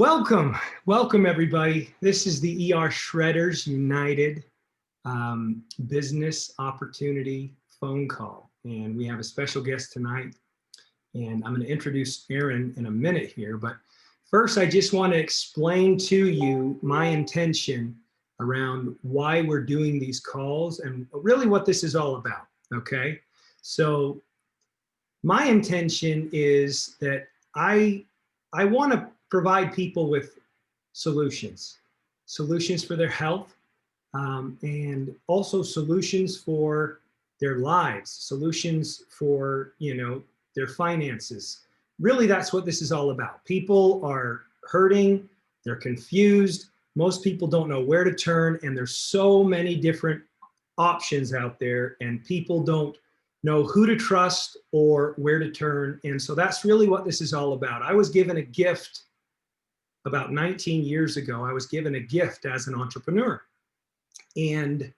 Welcome everybody. This is the ER Shredders United Business Opportunity phone call. And we have a special guest tonight. And I'm going to introduce Erin in a minute here. But first, I just want to explain to you my intention around why we're doing these calls and really what this is all about. Okay. So my intention is that I want to provide people with solutions for their health, and also solutions for their lives, solutions for, their finances. Really, that's what this is all about. People are hurting, they're confused. Most people don't know where to turn, and there's so many different options out there, and people don't know who to trust or where to turn. And so that's really what this is all about. I was given a gift about 19 years ago. I was given a gift as an entrepreneur. And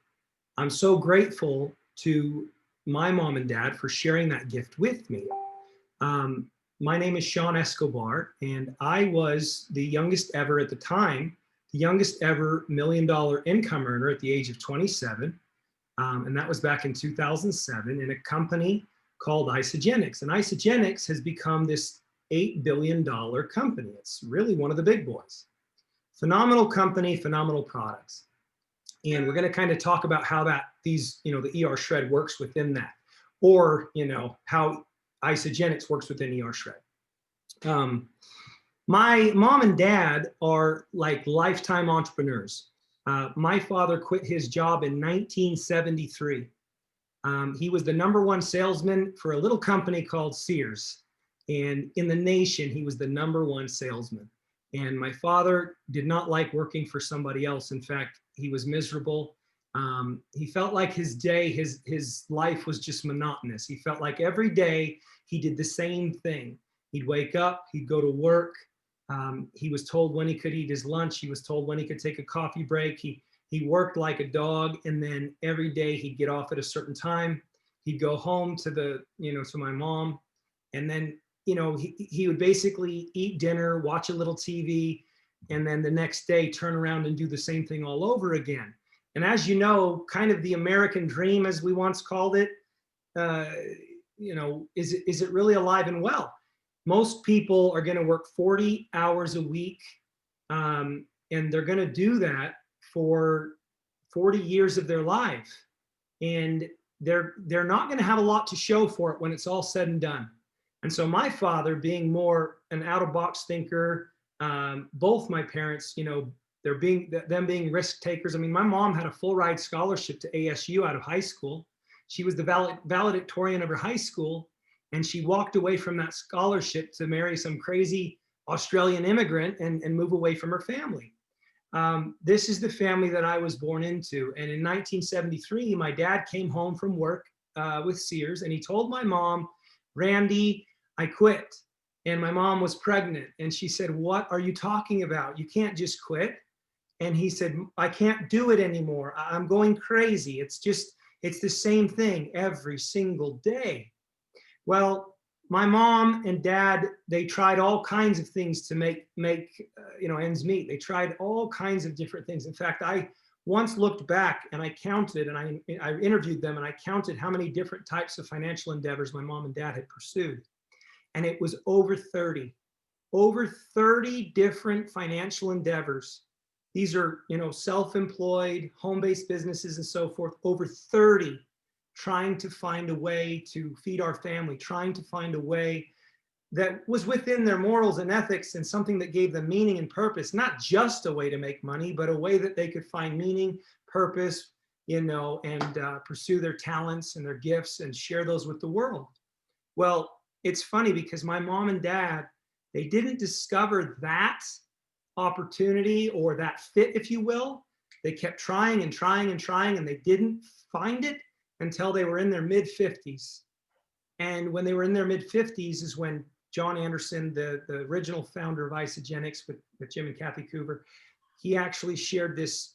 I'm so grateful to my mom and dad for sharing that gift with me. My name is Sean Escobar, and I was the youngest ever at the time, the youngest ever $1 million income earner at the age of 27. And that was back in 2007 in a company called Isagenix. And Isagenix has become this $8 billion company. It's really one of the big boys. Phenomenal company, phenomenal products. And we're going to kind of talk about how the ER Shred works within that, or, how Isagenix works within ER Shred. My mom and dad are like lifetime entrepreneurs. My father quit his job in 1973. He was the #1 salesman for a little company called Sears. And in the nation, he was the #1 salesman. And my father did not like working for somebody else. In fact, he was miserable. He felt like his life was just monotonous. He felt like every day he did the same thing. He'd wake up, he'd go to work. He was told when he could eat his lunch. He was told when he could take a coffee break. He worked like a dog. And then every day he'd get off at a certain time. He'd go home to my mom. And then he would basically eat dinner, watch a little TV, and then the next day turn around and do the same thing all over again. And as you know, kind of the American dream, as we once called it, is it really alive and well? Most people are going to work 40 hours a week, and they're going to do that for 40 years of their life. And they're not going to have a lot to show for it when it's all said and done. And so my father, being more an out-of-box thinker, both my parents, them being risk takers. I mean, my mom had a full ride scholarship to ASU out of high school. She was the valedictorian of her high school, and she walked away from that scholarship to marry some crazy Australian immigrant and move away from her family. This is the family that I was born into. And in 1973, my dad came home from work with Sears, and he told my mom, "Randy, I quit." And my mom was pregnant, and she said, "What are you talking about? You can't just quit." And he said, "I can't do it anymore. I'm going crazy. It's the same thing every single day." Well, my mom and dad, they tried all kinds of things to make ends meet. They tried all kinds of different things. In fact, I once looked back and I counted, and I interviewed them, and I counted how many different types of financial endeavors my mom and dad had pursued. And it was over 30 different financial endeavors. These are, self-employed, home-based businesses and so forth, over 30, trying to find a way to feed our family, trying to find a way that was within their morals and ethics and something that gave them meaning and purpose, not just a way to make money, but a way that they could find meaning, purpose, and pursue their talents and their gifts and share those with the world. Well, it's funny because my mom and dad, they didn't discover that opportunity or that fit, if you will. They kept trying and trying and trying, and they didn't find it until they were in their mid-50s. And when they were in their mid-50s is when John Anderson, the original founder of Isagenix with Jim and Kathy Coover, he actually shared this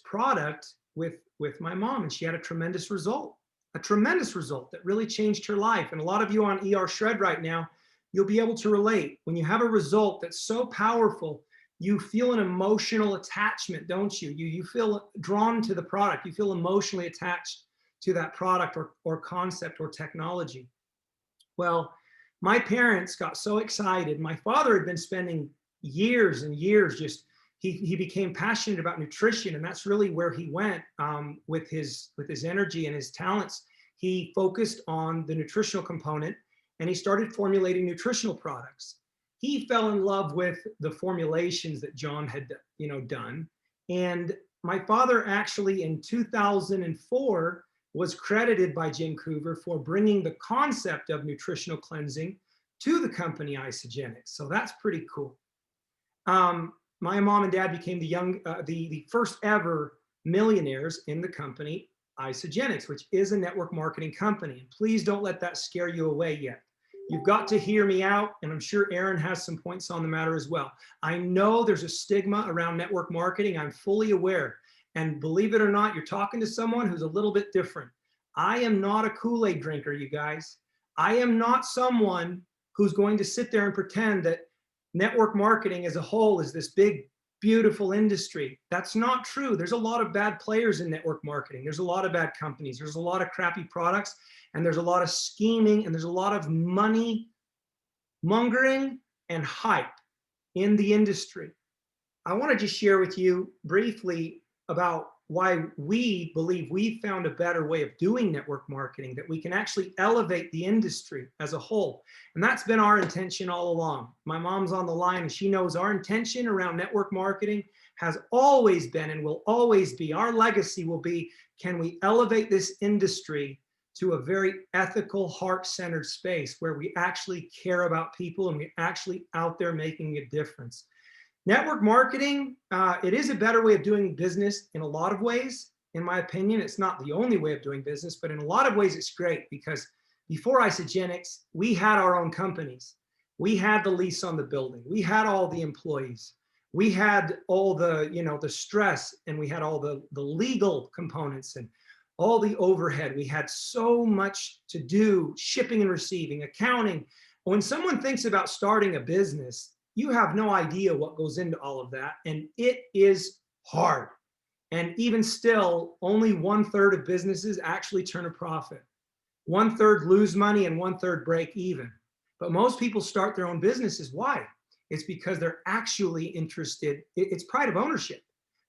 product with my mom, and she had a tremendous result that really changed her life. And a lot of you on ER Shred right now, you'll be able to relate. When you have a result that's so powerful you feel an emotional attachment, don't you? You feel drawn to the product. You feel emotionally attached to that product or concept or technology. Well, my parents got so excited. My father had been spending years and years just, he became passionate about nutrition, and that's really where he went with his energy and his talents. He focused on the nutritional component, and he started formulating nutritional products. He fell in love with the formulations that John had, done. And my father actually in 2004 was credited by Jim Coover for bringing the concept of nutritional cleansing to the company Isagenix. So that's pretty cool. My mom and dad became the first ever millionaires in the company Isagenix, which is a network marketing company. And please don't let that scare you away yet. You've got to hear me out, and I'm sure Erin has some points on the matter as well. I know there's a stigma around network marketing. I'm fully aware. And believe it or not, you're talking to someone who's a little bit different. I am not a Kool-Aid drinker, you guys. I am not someone who's going to sit there and pretend that network marketing as a whole is this big, beautiful industry. That's not true. There's a lot of bad players in network marketing. There's a lot of bad companies. There's a lot of crappy products, and there's a lot of scheming, and there's a lot of money mongering and hype in the industry. I want to just share with you briefly about why we believe we found a better way of doing network marketing, that we can actually elevate the industry as a whole. And that's been our intention all along. My mom's on the line, and she knows our intention around network marketing has always been and will always be, our legacy will be, can we elevate this industry to a very ethical, heart-centered space where we actually care about people and we're actually out there making a difference. Network marketing, it is a better way of doing business in a lot of ways. In my opinion, it's not the only way of doing business, but in a lot of ways it's great, because before Isagenix, we had our own companies. We had the lease on the building. We had all the employees. We had all the, the stress, and we had all the legal components and all the overhead. We had so much to do, shipping and receiving, accounting. When someone thinks about starting a business, you have no idea what goes into all of that, and it is hard. And even still, only 1/3 of businesses actually turn a profit. 1/3 lose money and 1/3 break even. But most people start their own businesses. Why? It's because they're actually interested. It's pride of ownership.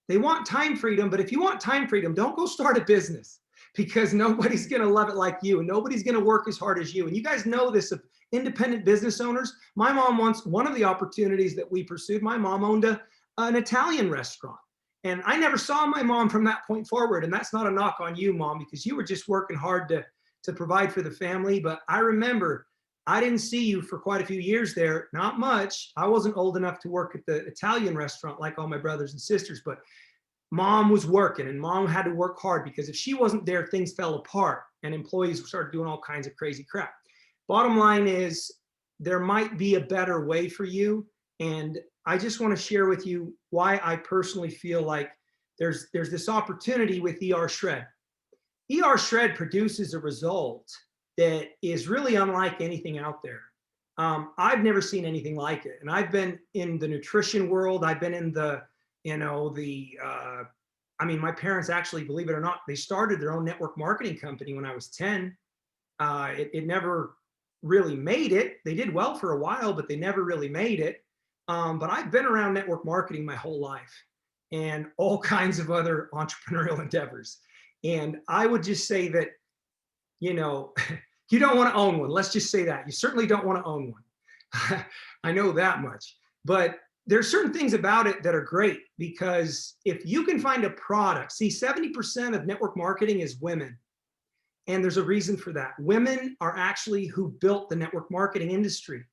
They want time freedom, but if you want time freedom, don't go start a business, because nobody's going to love it like you, and nobody's going to work as hard as you. And you guys know this of independent business owners. My mom once, one of the opportunities that we pursued, my mom owned an Italian restaurant. And I never saw my mom from that point forward. And that's not a knock on you, Mom, because you were just working hard to provide for the family. But I remember I didn't see you for quite a few years there, not much. I wasn't old enough to work at the Italian restaurant like all my brothers and sisters, but Mom was working, and Mom had to work hard, because if she wasn't there, things fell apart and employees started doing all kinds of crazy crap. Bottom line is, there might be a better way for you. And I just want to share with you why I personally feel like there's this opportunity with ER Shred. ER Shred produces a result that is really unlike anything out there. I've never seen anything like it. And I've been in the nutrition world. I've been in the, my parents actually, believe it or not, they started their own network marketing company when I was 10. It never really made it. They did well for a while, but they never really made it. But I've been around network marketing my whole life, and all kinds of other entrepreneurial endeavors. And I would just say that, you don't want to own one. Let's just say that. You certainly don't want to own one. I know that much. But there's certain things about it that are great, because if you can find a product, see, 70% of network marketing is women. And there's a reason for that. Women are actually who built the network marketing industry.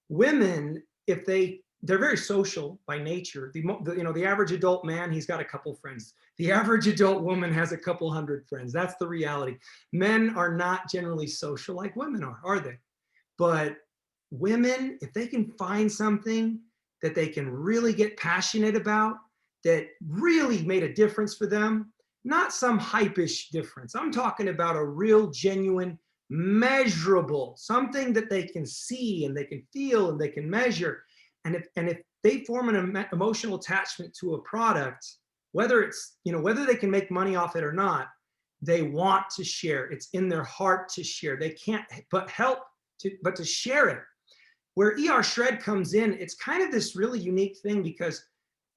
Women, they're very social by nature. The average adult man, he's got a couple friends. The average adult woman has a couple hundred friends. That's the reality. Men are not generally social like women are they? But women, if they can find something that they can really get passionate about, that really made a difference for them, not some hype-ish difference. I'm talking about a real, genuine, measurable, something that they can see and they can feel and they can measure. And if they form an emotional attachment to a product, whether it's, whether they can make money off it or not, they want to share. It's in their heart to share. They can't but to share it. Where ER Shred comes in, it's kind of this really unique thing, because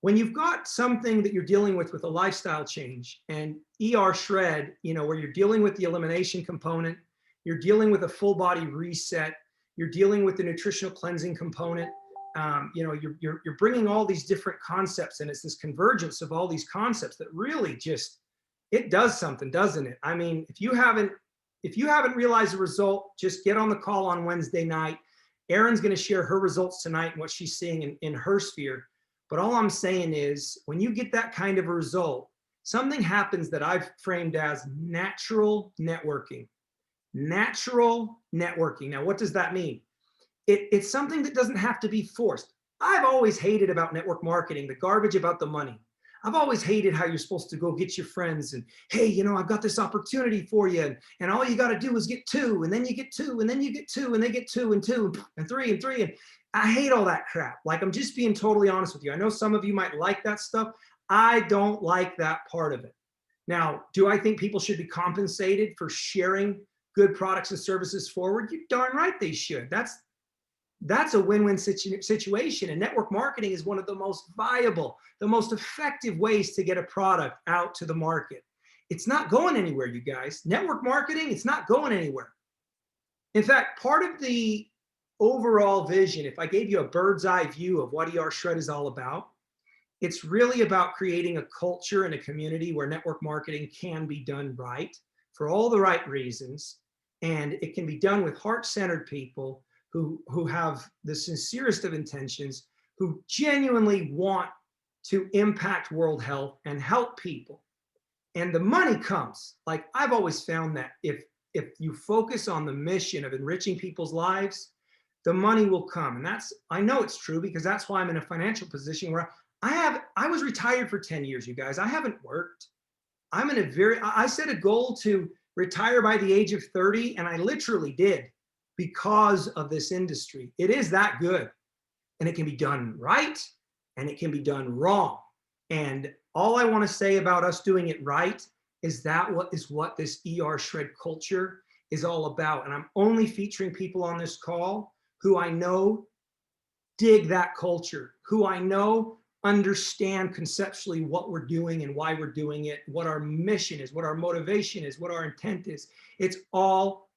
when you've got something that you're dealing with a lifestyle change, and ER Shred, where you're dealing with the elimination component, you're dealing with a full body reset, you're dealing with the nutritional cleansing component, you're bringing all these different concepts, and it's this convergence of all these concepts that really just, it does something, doesn't it? I mean, if you haven't realized the result, just get on the call on Wednesday night. Erin's going to share her results tonight and what she's seeing in her sphere. But all I'm saying is, when you get that kind of a result, something happens that I've framed as natural networking. Natural networking. Now, what does that mean? It's something that doesn't have to be forced. I've always hated about network marketing, the garbage about the money. I've always hated how you're supposed to go get your friends and, hey, I've got this opportunity for you. And all you got to do is get two, and then you get two, and then you get two, and they get two, and two, and three, and three. And I hate all that crap. Like, I'm just being totally honest with you. I know some of you might like that stuff. I don't like that part of it. Now, do I think people should be compensated for sharing good products and services forward? You're darn right they should. That's a win-win situation. And network marketing is one of the most viable, the most effective ways to get a product out to the market. It's not going anywhere, you guys. Network marketing, it's not going anywhere. In fact, part of the overall vision, if I gave you a bird's eye view of what ER Shred is all about, it's really about creating a culture and a community where network marketing can be done right for all the right reasons. And it can be done with heart-centered people who have the sincerest of intentions, who genuinely want to impact world health and help people. And the money comes. Like, I've always found that if you focus on the mission of enriching people's lives, the money will come. And I know it's true, because that's why I'm in a financial position where I was retired for 10 years, you guys. I haven't worked. I set a goal to retire by the age of 30, and I literally did, because of this industry. It is that good, and it can be done right, and it can be done wrong. And all I want to say about us doing it right is what this ER Shred culture is all about. And I'm only featuring people on this call who I know dig that culture, who I know understand conceptually what we're doing and why we're doing it, what our mission is, what our motivation is, what our intent is. It's all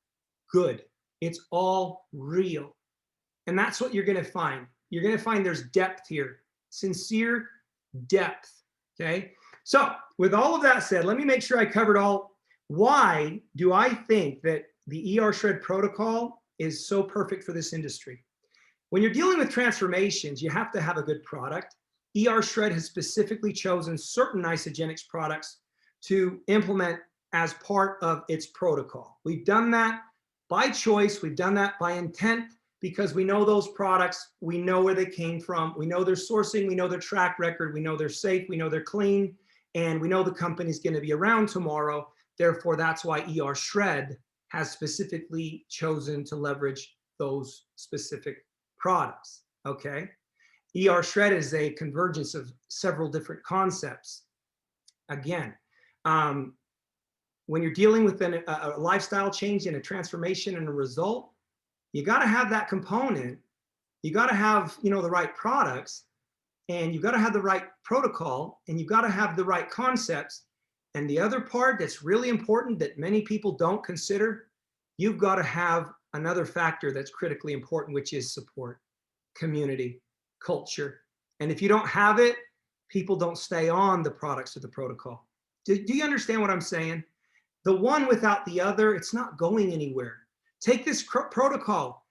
good. It's all real. And that's what you're going to find. You're going to find there's depth here, sincere depth. Okay. So with all of that said, let me make sure I covered all. Why do I think that the ER Shred protocol is so perfect for this industry? When you're dealing with transformations, you have to have a good product. ER Shred has specifically chosen certain Isagenix products to implement as part of its protocol. We've done that by choice. We've done that by intent, because we know those products, we know where they came from, we know their sourcing, we know their track record, we know they're safe, we know they're clean, and we know the company's going to be around tomorrow. Therefore, that's why ER Shred has specifically chosen to leverage those specific products. Okay. ER Shred is a convergence of several different concepts. Again, when you're dealing with a lifestyle change and a transformation and a result, you got to have that component. You got to have, the right products, and you've got to have the right protocol, and you've got to have the right concepts. And the other part that's really important that many people don't consider, you've got to have another factor that's critically important, which is support, community, culture. And if you don't have it, people don't stay on the products or the protocol. Do you understand what I'm saying? The one without the other, it's not going anywhere. Take this protocol,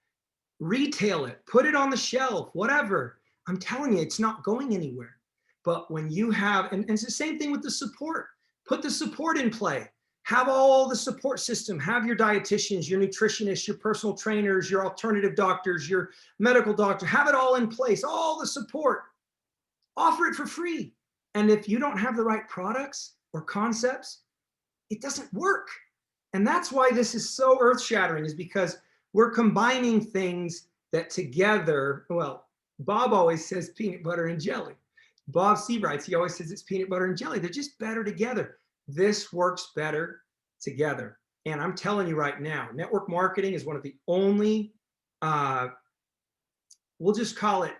retail it, put it on the shelf, whatever. I'm telling you, it's not going anywhere. But when you have, and it's the same thing with the support, put the support in play. Have all the support system, have your dietitians, your nutritionists, your personal trainers, your alternative doctors, your medical doctor, have it all in place, all the support. Offer it for free. And if you don't have the right products or concepts, it doesn't work. And that's why this is so earth-shattering, is because we're combining things that together, well, Bob always says peanut butter and jelly. Bob Seabrights, he always says it's peanut butter and jelly. They're just better together. This works better together. And I'm telling you right now, network marketing is one of the only, we'll just call it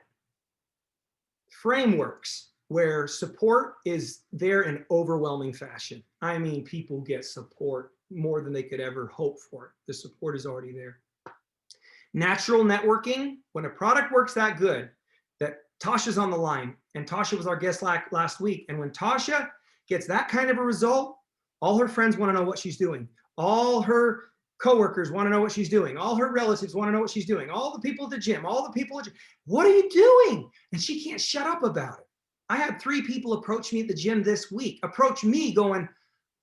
frameworks where support is there in overwhelming fashion. I mean, people get support more than they could ever hope for. The support is already there. Natural networking, when a product works that good, that Tasha's on the line, and Tasha was our guest last week, and when Tasha gets that kind of a result, all her friends want to know what she's doing. All her coworkers want to know what she's doing. All her relatives want to know what she's doing. All the people at the gym, all the people at the gym, what are you doing? And she can't shut up about it. I had 3 people approach me at the gym this week, approach me going,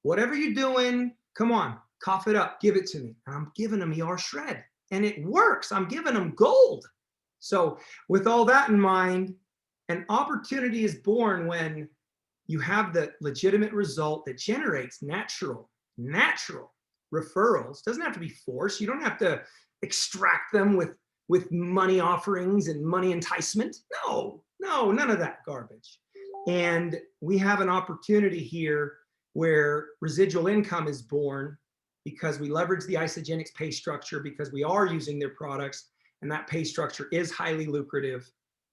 whatever you're doing, come on, cough it up, give it to me. And I'm giving them ER shred. And it works. I'm giving them gold. So with all that in mind, an opportunity is born when you have the legitimate result that generates natural referrals. Doesn't have to be forced. You don't have to extract them with money offerings and money enticement. No, none of that garbage. And we have an opportunity here where residual income is born because we leverage the Isagenix pay structure, because we are using their products, and that pay structure is highly lucrative.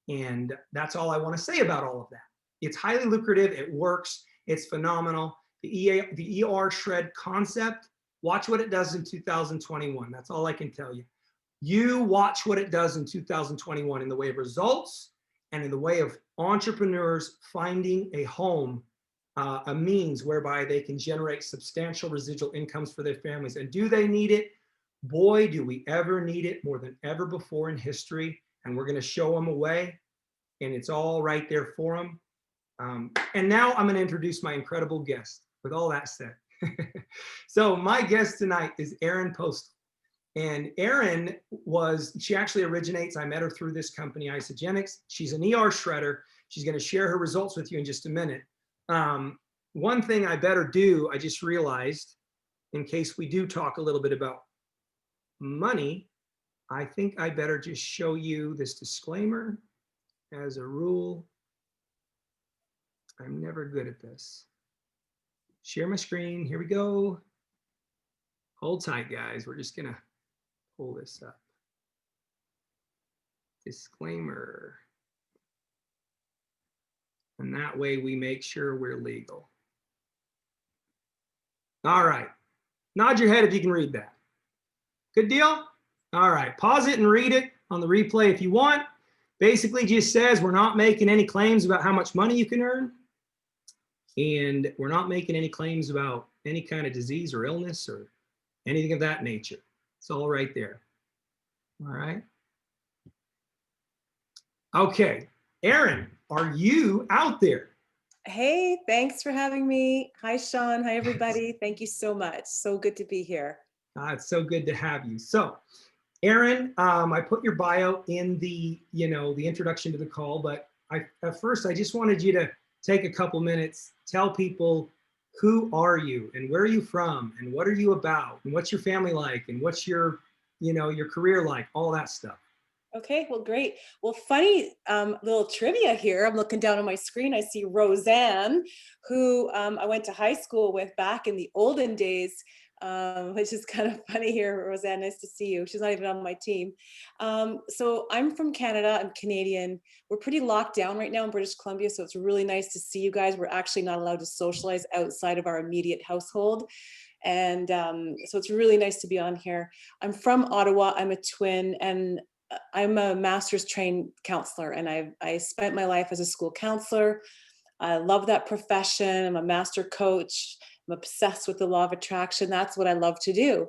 And that's all I want to say about all of that. It's highly lucrative, it works, it's phenomenal. The ER shred concept, watch what it does in 2021. That's all I can tell you. You watch what it does in 2021 in the way of results and in the way of entrepreneurs finding a home, a means whereby they can generate substantial residual incomes for their families. And do they need it? Boy, do we ever need it more than ever before in history. And we're going to show them a way, and it's all right there for them. And now I'm going to introduce my incredible guest. With all that said, so my guest tonight is Erin Postle. And Erin she actually originates, I met her through this company, Isagenix. She's an ER shredder. She's going to share her results with you in just a minute. One thing I better do, I just realized, in case we do talk a little bit about money, I think I better just show you this disclaimer. As a rule, I'm never good at this. Share my screen. Here we go. Hold tight, guys. We're just going to pull this up. Disclaimer. And that way we make sure we're legal. All right. Nod your head if you can read that. Good deal? All right. Pause it and read it on the replay if you want. Basically just says we're not making any claims about how much money you can earn. And we're not making any claims about any kind of disease or illness or anything of that nature. It's all right there. All right. Okay. Erin, are you out there? Hey, thanks for having me. Hi, Sean. Hi, everybody. Thank you so much. So good to be here. It's so good to have you. So, Erin, I put your bio in the introduction to the call, but at first I just wanted you to take a couple minutes, tell people who are you and where are you from and what are you about and what's your family like and what's your career like, all that stuff. Okay, well, great. Well, funny little trivia here. I'm looking down on my screen. I see Roseanne, who I went to high school with back in the olden days, which is kind of funny here. Roseanne, nice to see you. She's not even on my team. So I'm from Canada. I'm Canadian. We're pretty locked down right now in British Columbia, so it's really nice to see you guys. We're actually not allowed to socialize outside of our immediate household. And so it's really nice to be on here. I'm from Ottawa. I'm a twin, and I'm a master's trained counselor, and I spent my life as a school counselor. I love that profession. I'm a master coach. I'm obsessed with the law of attraction. That's what I love to do.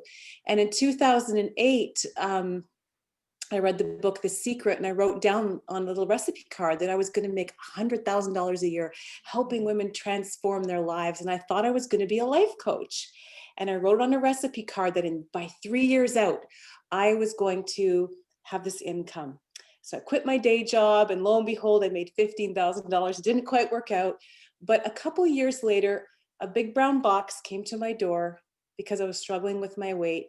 And in 2008, I read the book, The Secret, and I wrote down on a little recipe card that I was going to make $100,000 a year helping women transform their lives. And I thought I was going to be a life coach. And I wrote on a recipe card that by 3 years out, I was going to have this income. So I quit my day job, and lo and behold, I made $15,000. It didn't quite work out. But a couple of years later, a big brown box came to my door because I was struggling with my weight.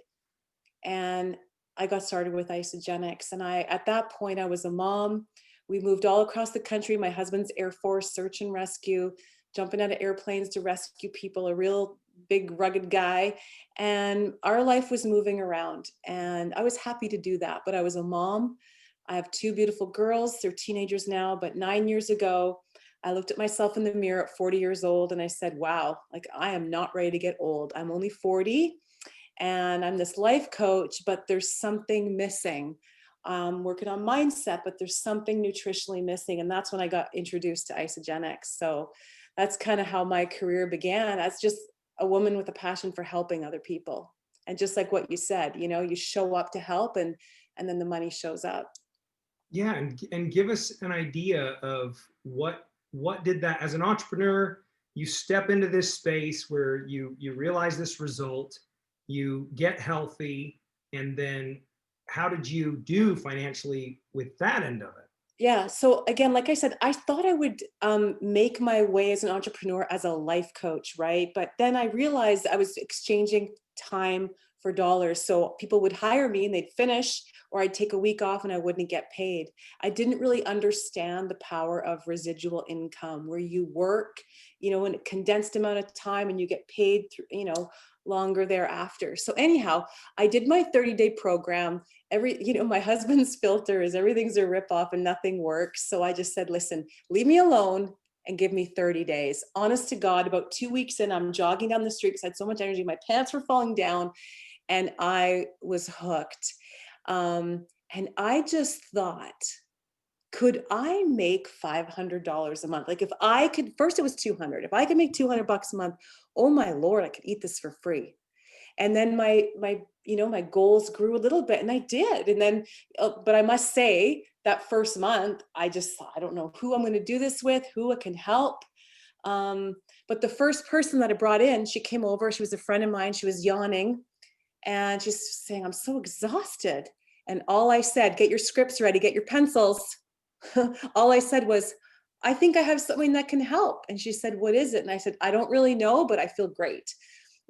And I got started with Isagenix. And at that point, I was a mom. We moved all across the country. My husband's Air Force, search and rescue, jumping out of airplanes to rescue people, a real big rugged guy. And our life was moving around, and I was happy to do that. But I was a mom. I have two beautiful girls. They're teenagers now, but 9 years ago, I looked at myself in the mirror at 40 years old and I said, wow, like I am not ready to get old. I'm only 40 and I'm this life coach, but there's something missing. Working on mindset, but there's something nutritionally missing. And that's when I got introduced to Isagenix. So that's kind of how my career began, as just a woman with a passion for helping other people. And just like what you said, you know, you show up to help, and then the money shows up. Yeah, and give us an idea of what did that, as an entrepreneur, you step into this space where you realize this result, you get healthy, and then how did you do financially with that end of it? Yeah. So again, like I said, I thought I would make my way as an entrepreneur as a life coach, right? But then I realized I was exchanging time for dollars. So people would hire me and they'd finish, or I'd take a week off and I wouldn't get paid. I didn't really understand the power of residual income, where you work, you know, in a condensed amount of time and you get paid through, you know, longer thereafter. So anyhow, I did my 30-day program. My husband's filter is everything's a ripoff and nothing works. So I just said, listen, leave me alone and give me 30 days. Honest to God, about 2 weeks in, I'm jogging down the street because I had so much energy. My pants were falling down and I was hooked. And I just thought, could I make $500 a month? Like if I could, first it was 200. If I could make $200 a month, oh my Lord, I could eat this for free. And then my goals grew a little bit, and I did. And then, but I must say that first month, I just thought, I don't know who I'm going to do this with, who it can help. But the first person that I brought in, she came over, she was a friend of mine. She was yawning and she's saying, I'm so exhausted. And all I said, get your scripts ready, get your pencils. All I said was, I think I have something that can help. And she said, what is it? And I said, I don't really know, but I feel great.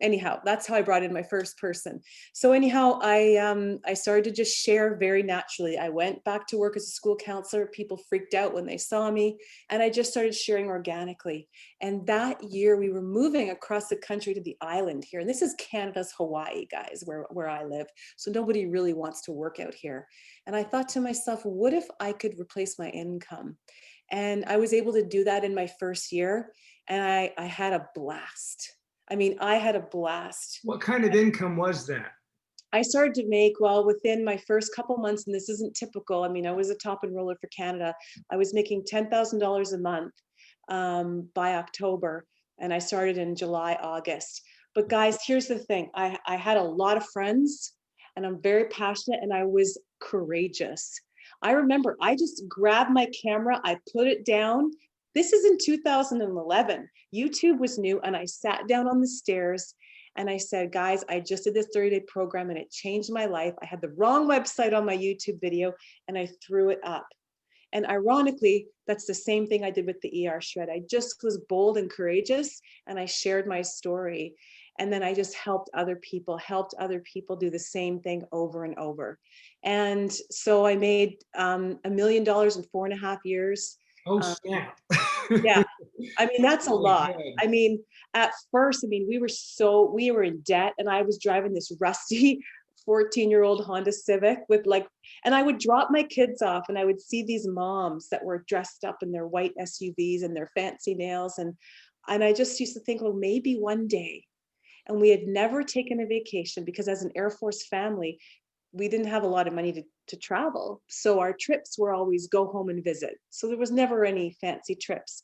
Anyhow, that's how I brought in my first person. So anyhow, I started to just share very naturally. I went back to work as a school counselor. People freaked out when they saw me, and I just started sharing organically. And that year we were moving across the country to the island here. And this is Canada's Hawaii, guys, where I live. So nobody really wants to work out here. And I thought to myself, what if I could replace my income? And I was able to do that in my first year. And I had a blast. I mean, I had a blast. What kind of income was that? I started to make, well, within my first couple months, and this isn't typical. I mean, I was a top enroller for Canada. I was making $10,000 a month by October, and I started in July, August. But guys, here's the thing. I had a lot of friends, and I'm very passionate, and I was courageous. I remember I just grabbed my camera, I put it down. This is in 2011. YouTube was new, and I sat down on the stairs and I said, guys, I just did this 30-day program and it changed my life. I had the wrong website on my YouTube video and I threw it up. And ironically, that's the same thing I did with the ER shred. I just was bold and courageous and I shared my story. And then I just helped other people do the same thing over and over. And so I made $1 million in 4.5 years. Oh, snap. Yeah. I mean, that's a lot. God. I mean, at first, I mean, we were in debt, and I was driving this rusty 14-year-old Honda Civic and I would drop my kids off and I would see these moms that were dressed up in their white SUVs and their fancy nails. And I just used to think, well, maybe one day. And we had never taken a vacation because as an Air Force family, we didn't have a lot of money to travel. So our trips were always go home and visit. So there was never any fancy trips.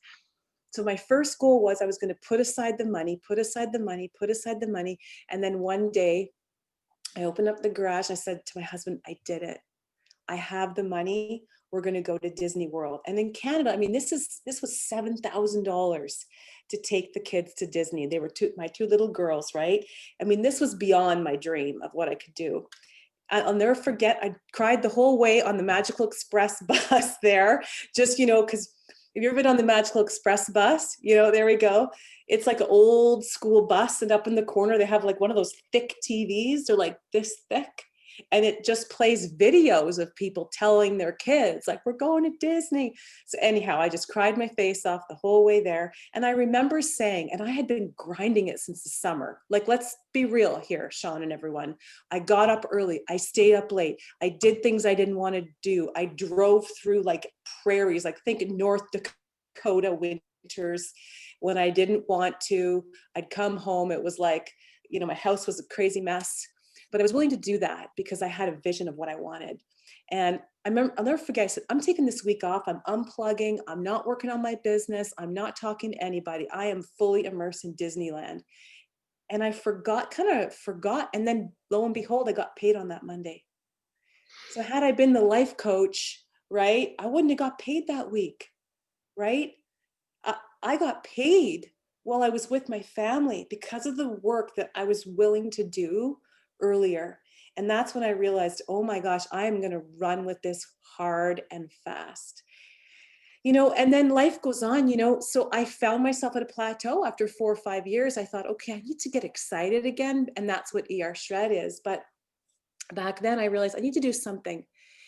So my first goal was I was going to put aside the money. And then one day I opened up the garage and I said to my husband, I did it. I have the money. We're going to go to Disney World. And in Canada, I mean, this was $7,000 to take the kids to Disney. They were my two little girls, right? I mean, this was beyond my dream of what I could do. I'll never forget, I cried the whole way on the Magical Express bus there, just, because have you ever been on the Magical Express bus? There we go. It's like an old school bus, and up in the corner, they have like one of those thick TVs. They're like this thick. And it just plays videos of people telling their kids, like, we're going to Disney. So anyhow, I just cried my face off the whole way there. And I remember saying, and I had been grinding it since the summer. Like, let's be real here, Sean and everyone. I got up early. I stayed up late. I did things I didn't want to do. I drove through like prairies, like think North Dakota winters when I didn't want to. I'd come home. It was like, you know, my house was a crazy mess, but I was willing to do that because I had a vision of what I wanted. And I remember, I'll never forget, I said, I'm taking this week off. I'm unplugging. I'm not working on my business. I'm not talking to anybody. I am fully immersed in Disneyland. And I kind of forgot. And then lo and behold, I got paid on that Monday. So had I been the life coach, right, I wouldn't have got paid that week, right? I got paid while I was with my family because of the work that I was willing to do earlier. And that's when I realized, oh my gosh, I am going to run with this hard and fast. You know, and then life goes on, you know, so I found myself at a plateau after 4 or 5 years. I thought, okay, I need to get excited again. And that's what ER Shred is. But back then I realized I need to do something.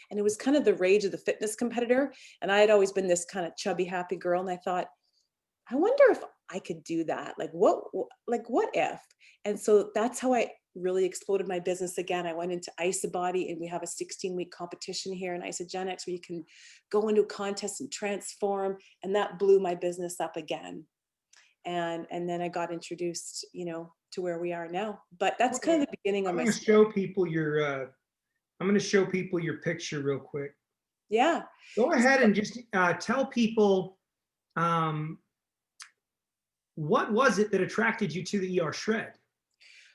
And it was kind of the rage of the fitness competitor. And I had always been this kind of chubby, happy girl. And I thought, I wonder if I could do that. Like what if? And so that's how I really exploded my business again. I went into Isabody, and we have a 16-week competition here in Isagenix where you can go into a contest and transform. And that blew my business up again. And then I got introduced, you know, to where we are now. But that's kind of the beginning of I'm my going to show people your picture real quick. Yeah. Go ahead and just tell people what was it that attracted you to the ER Shred?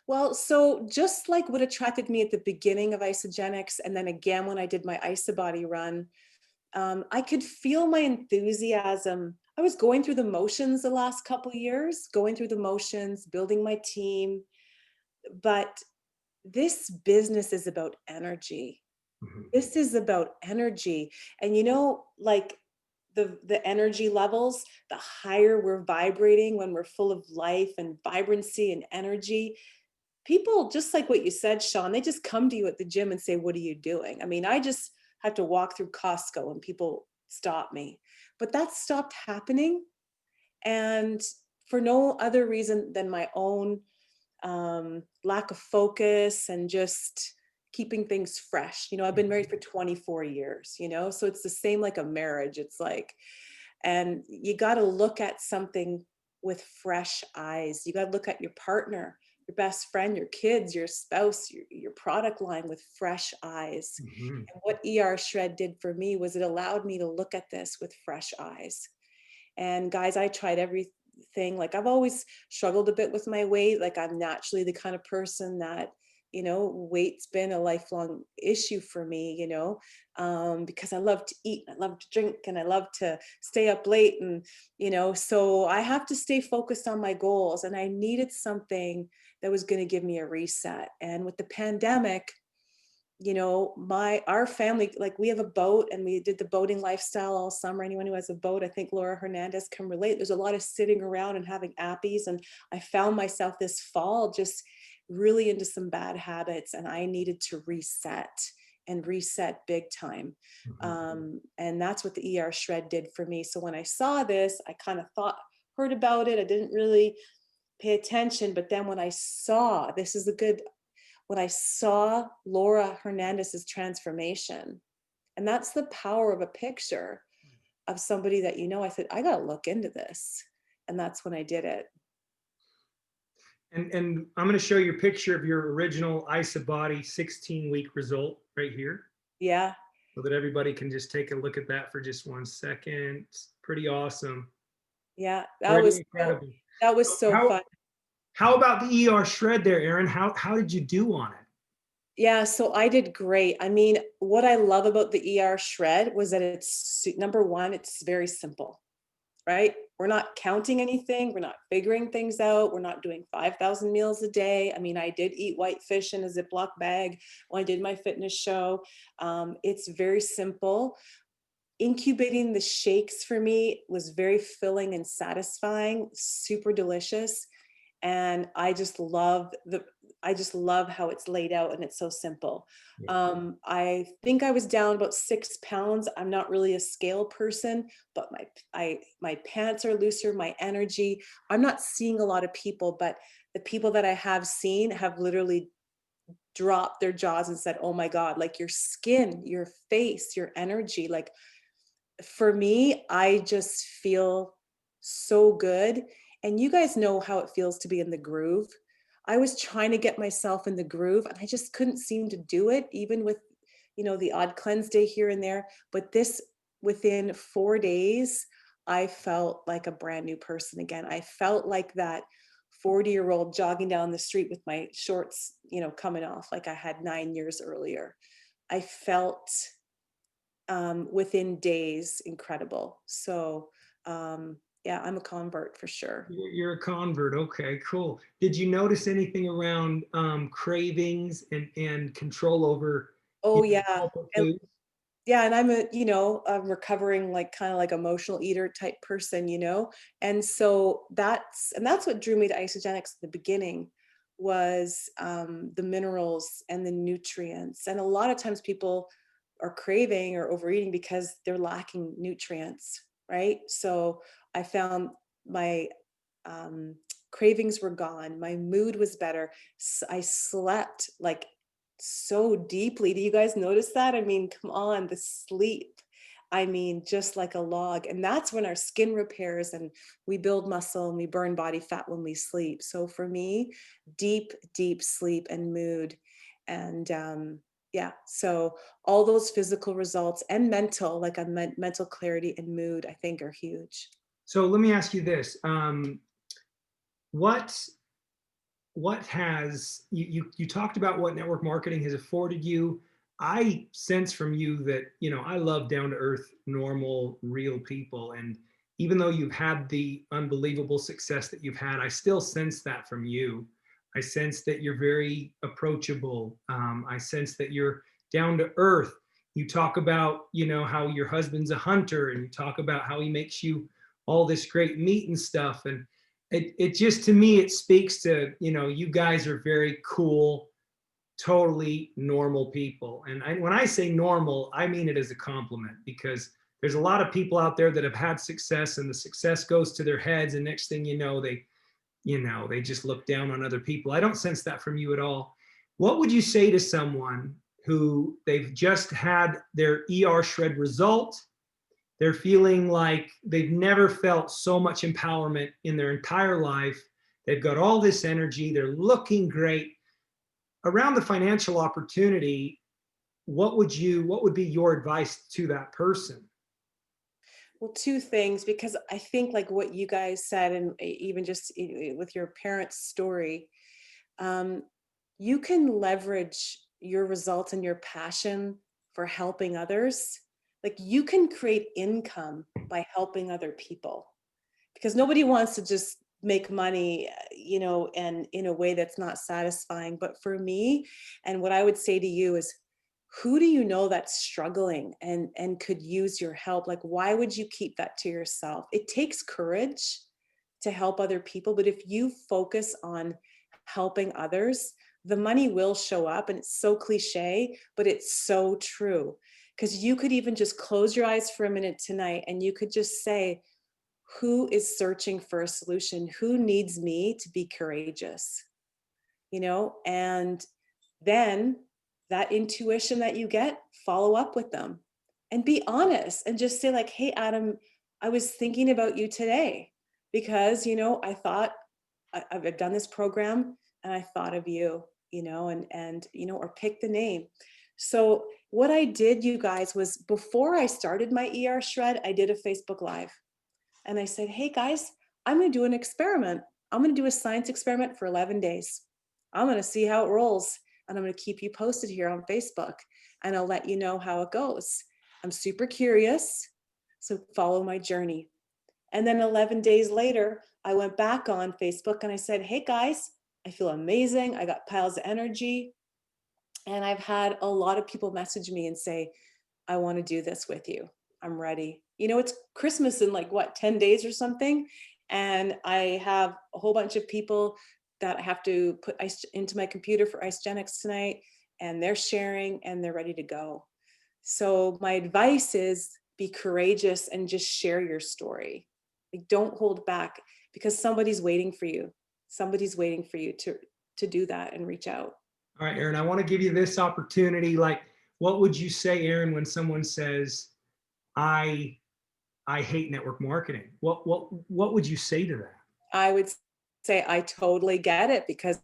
Well, so just like what attracted me at the beginning of Isagenix, and then again when I did my Isabody run, I could feel my enthusiasm. I was going through the motions the last couple of years, going through the motions, building my team. But this business is about energy. Mm-hmm. This is about energy. And you know, like the energy levels, the higher we're vibrating when we're full of life and vibrancy and energy, people, just like what you said, Sean, they just come to you at the gym and say, what are you doing? I mean, I just have to walk through Costco and people stop me, but that stopped happening. And for no other reason than my own lack of focus and just keeping things fresh. You know, I've been married for 24 years, you know, so it's the same like a marriage. It's like, and you got to look at something with fresh eyes. You got to look at your partner, your best friend, your kids, your spouse, your product line with fresh eyes. Mm-hmm. And what ER Shred did for me was it allowed me to look at this with fresh eyes. And guys, I tried everything. Like I've always struggled a bit with my weight. Like I'm naturally the kind of person that, you know, weight's been a lifelong issue for me, you know, because I love to eat, I love to drink, and I love to stay up late. And, you know, so I have to stay focused on my goals. And I needed something that was going to give me a reset. And with the pandemic, you know, our family, like we have a boat and we did the boating lifestyle all summer. Anyone who has a boat, I think Laura Hernandez can relate. There's a lot of sitting around and having appies. And I found myself this fall just really into some bad habits, and I needed to reset and reset big time. Mm-hmm. And that's what the ER Shred did for me. So when I saw this, I kind of heard about it. I didn't really pay attention. But then when I saw, when I saw Laura Hernandez's transformation, and that's the power of a picture of somebody that, you know, I said, I got to look into this. And that's when I did it. And I'm going to show you a picture of your original Isabody 16-week result right here. Yeah. So that everybody can just take a look at that for just 1 second. It's pretty awesome. Yeah. Pretty incredible. That was so fun. How about the ER Shred there, Erin? How did you do on it? Yeah, so I did great. I mean, what I love about the ER Shred was that it's, number one, it's very simple, right? We're not counting anything. We're not figuring things out. We're not doing 5,000 meals a day. I mean, I did eat white fish in a Ziploc bag when I did my fitness show. It's very simple. Incubating the shakes for me was very filling and satisfying, super delicious. And I just love I just love how it's laid out and it's so simple. Yeah. I think I was down about 6 pounds. I'm not really a scale person, but my pants are looser, my energy. I'm not seeing a lot of people, but the people that I have seen have literally dropped their jaws and said, "Oh my God, like your skin, your face, your energy." Like for me, I just feel so good. And you guys know how it feels to be in the groove. I was trying to get myself in the groove and I just couldn't seem to do it, even with, the odd cleanse day here and there. But this, within 4 days, I felt like a brand new person again. I felt like that 40-year-old jogging down the street with my shorts, coming off like I had 9 years earlier. I felt within days incredible. So yeah, I'm a convert for sure. You're a convert. Okay, cool. Did you notice anything around cravings and control over, Oh yeah. comfort And foods? yeah, and I'm a recovering, like, kind of like emotional eater type person, and so that's what drew me to Isagenix at the beginning, was the minerals and the nutrients. And a lot of times people are craving or overeating because they're lacking nutrients, right? So I found my um, cravings were gone, my mood was better. I slept like so deeply. Do you guys notice that? I mean, come on, the sleep. I mean, just like a log. And that's when our skin repairs and we build muscle and we burn body fat when we sleep. So for me, deep, deep sleep and mood. And yeah, so all those physical results and mental, like mental clarity and mood, I think are huge. So let me ask you this: what has you talked about what network marketing has afforded you? I sense from you that I love down to earth, normal, real people, and even though you've had the unbelievable success that you've had, I still sense that from you. I sense that you're very approachable. I sense that you're down to earth. You talk about how your husband's a hunter, and you talk about how he makes you all this great meat and stuff, and it just, to me, it speaks to, you guys are very cool, totally normal people. And when I say normal, I mean it as a compliment, because there's a lot of people out there that have had success and the success goes to their heads, and next thing they just look down on other people. I don't sense that from you at all. What would you say to someone who they've just had their shred result? They're feeling like they've never felt so much empowerment in their entire life. They've got all this energy. They're looking great. Around the financial opportunity, what would be your advice to that person? Well, two things, because I think like what you guys said, and even just with your parents' story, um, you can leverage your results and your passion for helping others. Like you can create income by helping other people, because nobody wants to just make money, and in a way that's not satisfying. But for me, and what I would say to you is, who do you know that's struggling and could use your help? Like, why would you keep that to yourself? It takes courage to help other people, but if you focus on helping others, the money will show up. And it's so cliche, but it's so true. Because you could even just close your eyes for a minute tonight and you could just say, who is searching for a solution? Who needs me to be courageous? And then that intuition that you get, follow up with them and be honest and just say like, hey, Adam, I was thinking about you today because, I thought I've done this program and I thought of you, or pick the name. So what I did, you guys, was before I started my shred, I did a Facebook Live. And I said, hey guys, I'm going to do an experiment. I'm going to do a science experiment for 11 days. I'm going to see how it rolls. And I'm going to keep you posted here on Facebook. And I'll let you know how it goes. I'm super curious. So follow my journey. And then 11 days later, I went back on Facebook and I said, hey guys, I feel amazing. I got piles of energy. And I've had a lot of people message me and say, I want to do this with you. I'm ready. It's Christmas in like 10 days or something. And I have a whole bunch of people that I have to put into my computer for Isagenix tonight, and they're sharing and they're ready to go. So my advice is be courageous and just share your story. Like, don't hold back, because somebody's waiting for you. Somebody's waiting for you to do that and reach out. All right, Erin, I want to give you this opportunity. Like, what would you say, Erin, when someone says, I hate network marketing? What would you say to that? I would say I totally get it, because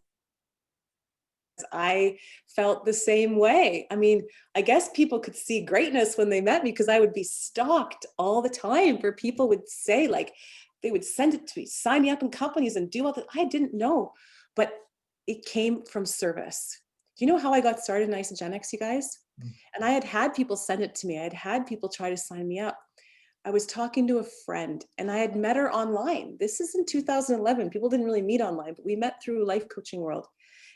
I felt the same way. I mean, I guess people could see greatness when they met me, because I would be stalked all the time for people would say, like, they would send it to me, sign me up in companies and do all that. I didn't know, but it came from service. Do you know how I got started in Isagenix, you guys? And I had people send it to me. I had people try to sign me up. I was talking to a friend and I had met her online. This is in 2011. People didn't really meet online, but we met through Life Coaching World.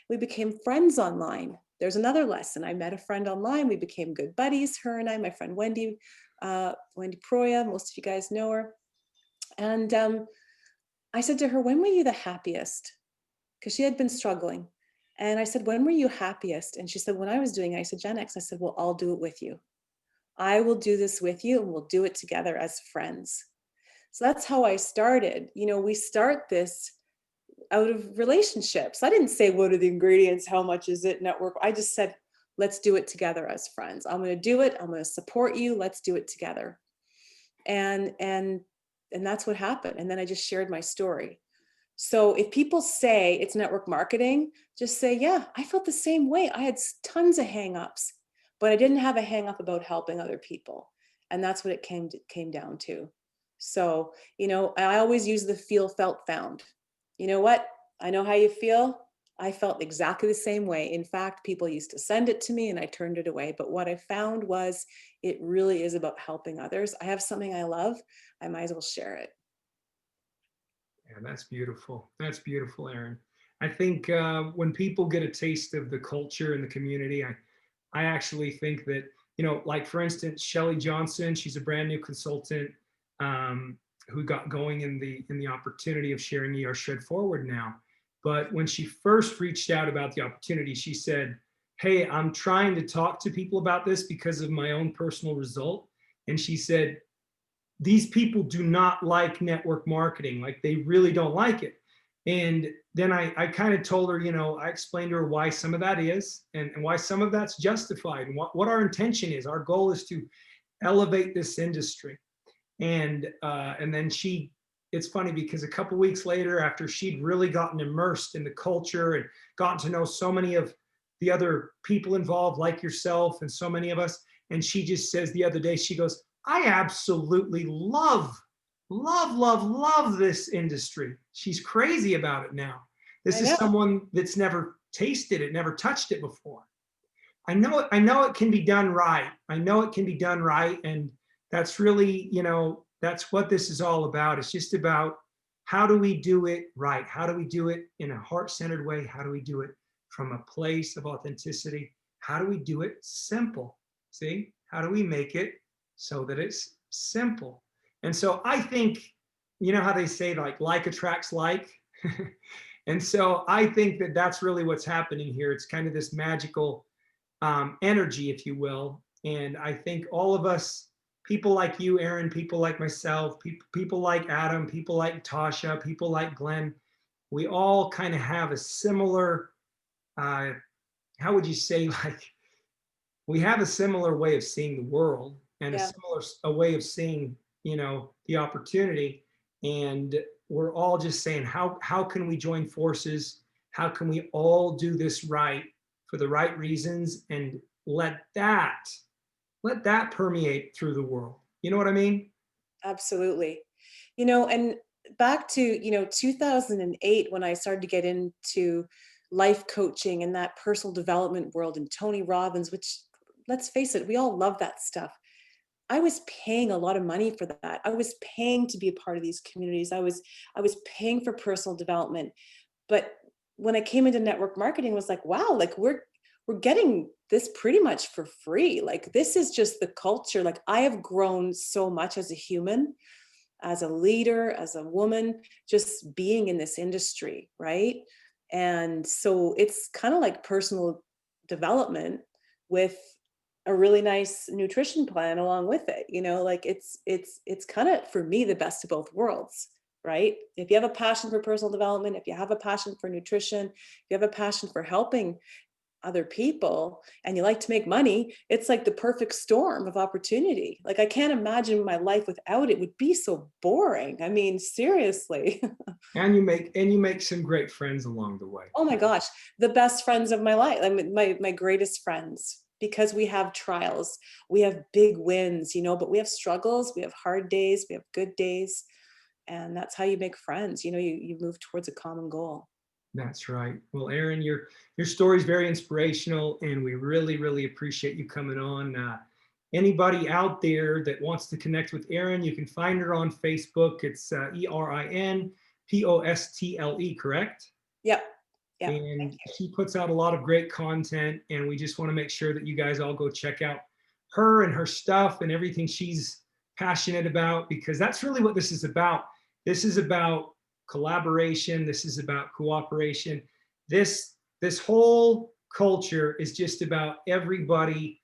We became friends online. There's another lesson. I met a friend online. We became good buddies, her and I, my friend Wendy, Wendy Proya, most of you guys know her. And I said to her, when were you the happiest? Because she had been struggling. And I said, when were you happiest? And she said, when I was doing Isagenix. I said, well, I'll do it with you. I will do this with you, and we'll do it together as friends. So that's how I started. You know, we start this out of relationships. I didn't say, what are the ingredients? How much is it? Network. I just said, let's do it together as friends. I'm going to do it. I'm going to support you. Let's do it together. And that's what happened. And then I just shared my story. So if people say it's network marketing, just say, yeah, I felt the same way. I had tons of hangups, but I didn't have a hang up about helping other people. And that's what it came down to. So, you know, I always use the feel, felt, found. You know what? I know how you feel. I felt exactly the same way. In fact, people used to send it to me and I turned it away. But what I found was it really is about helping others. I have something I love. I might as well share it. Yeah, that's beautiful. That's beautiful, Erin. I think when people get a taste of the culture and the community, I actually think that, you know, like for instance, Shelly Johnson, she's a brand new consultant who got going in the opportunity of sharing ER Shred Forward now. But when she first reached out about the opportunity, she said, hey, I'm trying to talk to people about this because of my own personal result. And she said, these people do not like network marketing. Like, they really don't like it. And then I kind of told her, you know, I explained to her why some of that is and why some of that's justified and what our intention is. Our goal is to elevate this industry. And then it's funny because a couple weeks later, after she'd really gotten immersed in the culture and gotten to know so many of the other people involved, like yourself and so many of us, and she just says the other day, she goes, I absolutely love this industry. She's crazy about it now. This is someone that's never tasted it, never touched it before. I know it can be done right. I know it can be done right. And that's really, you know, that's what this is all about. It's just about how do we do it right? How do we do it in a heart-centered way? How do we do it from a place of authenticity? How do we do it simple? See, how do we make it so that it's simple? And so I think, you know how they say like attracts like? And so I think that that's really what's happening here. It's kind of this magical energy, if you will. And I think all of us, people like you, Erin, people like myself, people like Adam, people like Tasha, people like Glenn, we all kind of have a similar, how would you say, like, we have a similar way of seeing the world and a similar way of seeing, you know, the opportunity. And we're all just saying, how can we join forces? How can we all do this right for the right reasons and let that permeate through the world? You know what I mean? Absolutely. You know, and back to, you know, 2008, when I started to get into life coaching and that personal development world and Tony Robbins, which, let's face it, we all love that stuff. I was paying a lot of money for that. I was paying to be a part of these communities. I was paying for personal development. But when I came into network marketing, it was like, wow, like we're getting this pretty much for free. Like, this is just the culture. Like, I have grown so much as a human, as a leader, as a woman, just being in this industry, right? And so it's kind of like personal development with a really nice nutrition plan along with it. Like it's kind of, for me, the best of both worlds, right? If you have a passion for personal development, if you have a passion for nutrition, if you have a passion for helping other people, and you like to make money, it's like the perfect storm of opportunity. Like, I can't imagine my life without it. It would be so boring. I mean, seriously. And you make some great friends along the way. Oh my gosh, the best friends of my life. I mean, my greatest friends, because we have trials, we have big wins, but we have struggles, we have hard days, we have good days. And that's how you make friends. You move towards a common goal. That's right. Well, Erin, your story is very inspirational, and we really, really appreciate you coming on. Anybody out there that wants to connect with Erin, you can find her on Facebook. It's ERIN POSTLE, correct? Yep. Yep. And she puts out a lot of great content, and we just want to make sure that you guys all go check out her and her stuff and everything she's passionate about, because that's really what this is about. This is about collaboration. This is about cooperation. This whole culture is just about everybody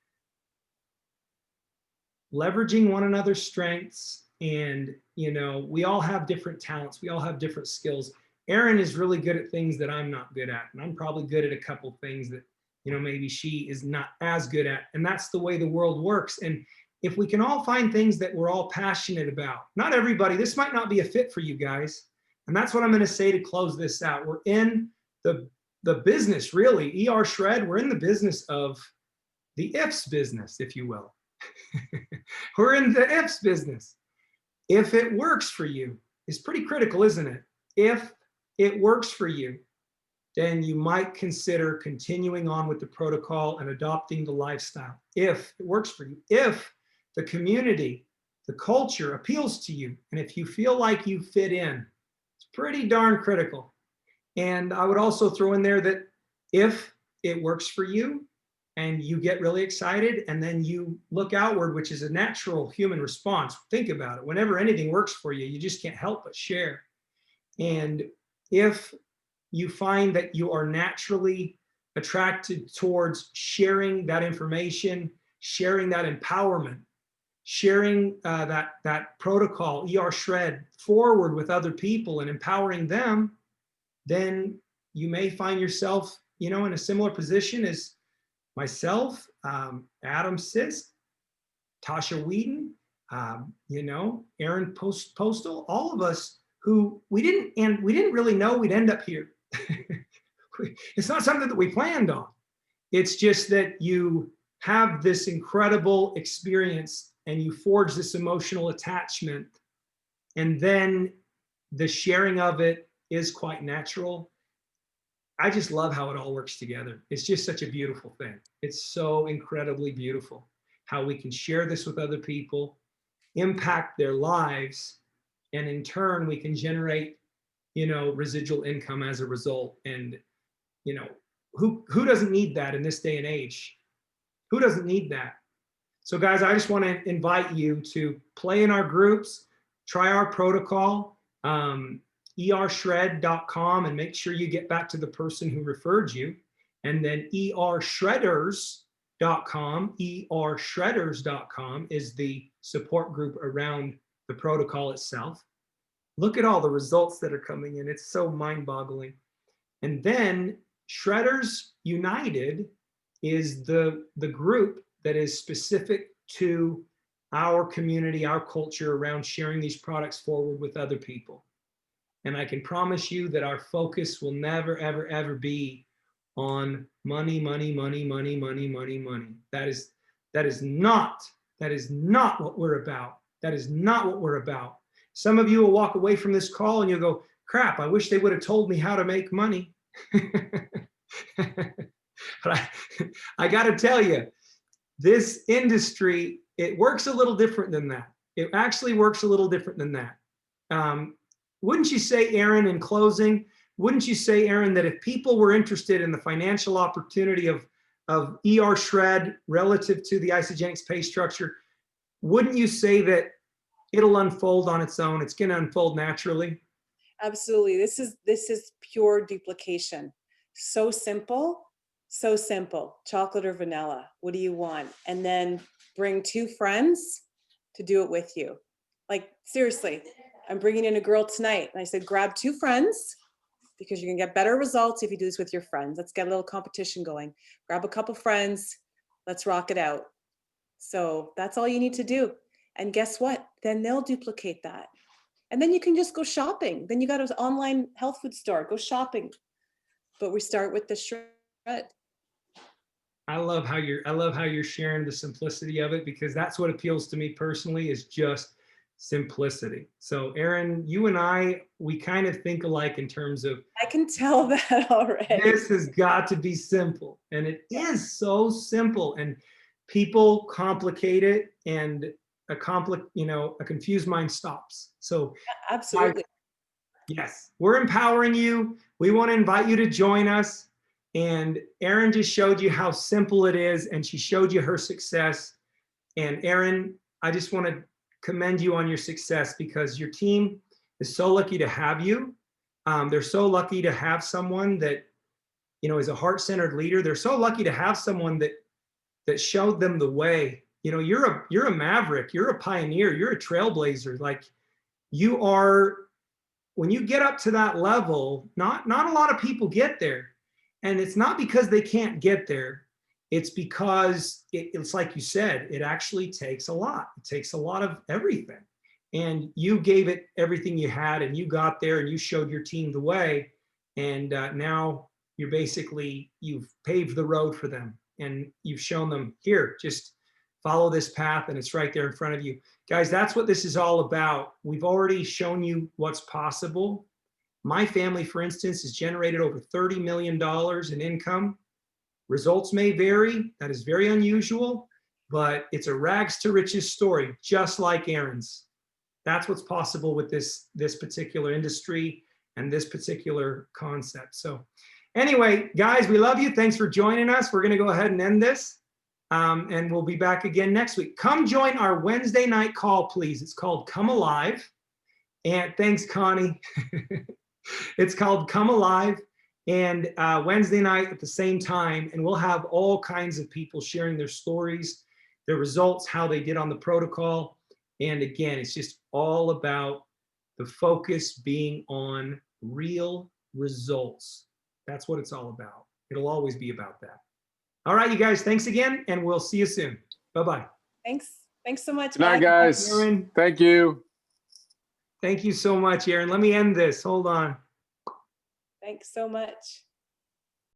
leveraging one another's strengths. And, we all have different talents. We all have different skills. Erin is really good at things that I'm not good at. And I'm probably good at a couple things that, maybe she is not as good at. And that's the way the world works. And if we can all find things that we're all passionate about, not everybody, this might not be a fit for you guys. And that's what I'm going to say to close this out. We're in the business, really, ER Shred. We're in the business of the ifs business, if you will. We're in the ifs business. If it works for you, is pretty critical, isn't it? If it works for you, then you might consider continuing on with the protocol and adopting the lifestyle. If it works for you, if the community, the culture appeals to you, and if you feel like you fit in, it's pretty darn critical. And I would also throw in there that if it works for you and you get really excited and then you look outward, which is a natural human response. Think about it. Whenever anything works for you, you just can't help but share. And if you find that you are naturally attracted towards sharing that information, sharing that empowerment, sharing that protocol, ER Shred, forward with other people and empowering them, then you may find yourself, in a similar position as myself, Adam Sisk, Tasha Whedon, Erin Postle, all of us who we didn't really know we'd end up here. It's not something that we planned on. It's just that you have this incredible experience and you forge this emotional attachment, and then the sharing of it is quite natural. I just love how it all works together. It's just such a beautiful thing. It's so incredibly beautiful how we can share this with other people, impact their lives, and in turn we can generate, residual income as a result. And, who doesn't need that in this day and age? Who doesn't need that? So guys, I just want to invite you to play in our groups, try our protocol, ershred.com, and make sure you get back to the person who referred you. And then ershredders.com, ershredders.com is the support group around the protocol itself. Look at all the results that are coming in. It's so mind-boggling. And then Shredders United is the group that is specific to our community, our culture around sharing these products forward with other people. And I can promise you that our focus will never, ever, ever be on money, money, money, money, money, money, money. That is not what we're about. That is not what we're about. Some of you will walk away from this call and you'll go, crap, I wish they would have told me how to make money. But I got to tell you, this industry, it works a little different than that. It actually works a little different than that. Wouldn't you say, Erin, in closing, wouldn't you say, Erin, that if people were interested in the financial opportunity of ER Shred relative to the Isagenix pay structure, wouldn't you say that it'll unfold on its own? It's going to unfold naturally? Absolutely. This is pure duplication. So simple, so simple. Chocolate or vanilla. What do you want? And then bring 2 friends to do it with you. Like, seriously, I'm bringing in a girl tonight. And I said, grab 2 friends because you can get better results if you do this with your friends. Let's get a little competition going. Grab a couple friends. Let's rock it out. So that's all you need to do. And guess what? Then they'll duplicate that. And then you can just go shopping. Then you got an online health food store, go shopping. But we start with the shred. I love how you're sharing the simplicity of it, because that's what appeals to me personally, is just simplicity. So Erin, you and I, we kind of think alike in terms of, I can tell that already. this has got to be simple. And it is so simple, and people complicate it, and a confused mind stops. So Absolutely. yes, we're empowering you. We want to invite you to join us. And Erin just showed you how simple it is, and she showed you her success. And Erin, I just want to commend you on your success, because your team is so lucky to have you. They're so lucky to have someone that, is a heart-centered leader. They're so lucky to have someone that showed them the way. You're a maverick. You're a pioneer. You're a trailblazer. Like, you are. When you get up to that level, not a lot of people get there. And it's not because they can't get there. It's because it's like you said, it actually takes a lot. It takes a lot of everything. And you gave it everything you had, and you got there, and you showed your team the way. And now you've paved the road for them, and you've shown them, here, just follow this path, and it's right there in front of you. Guys, that's what this is all about. We've already shown you what's possible. My family, for instance, has generated over $30 million in income. Results may vary. That is very unusual, but it's a rags to riches story, just like Erin's. That's what's possible with this particular industry and this particular concept. So anyway, guys, we love you. Thanks for joining us. We're going to go ahead and end this. And we'll be back again next week. Come join our Wednesday night call, please. It's called Come Alive. And thanks, Connie. It's called Come Alive. And Wednesday night at the same time. And we'll have all kinds of people sharing their stories, their results, how they did on the protocol. And again, it's just all about the focus being on real results. That's what it's all about. It'll always be about that. All right, you guys, thanks again, and we'll see you soon. Bye-bye. Thanks so much. Good night, guys. Erin. Thank you. Thank you so much, Erin. Let me end this. Hold on. Thanks so much.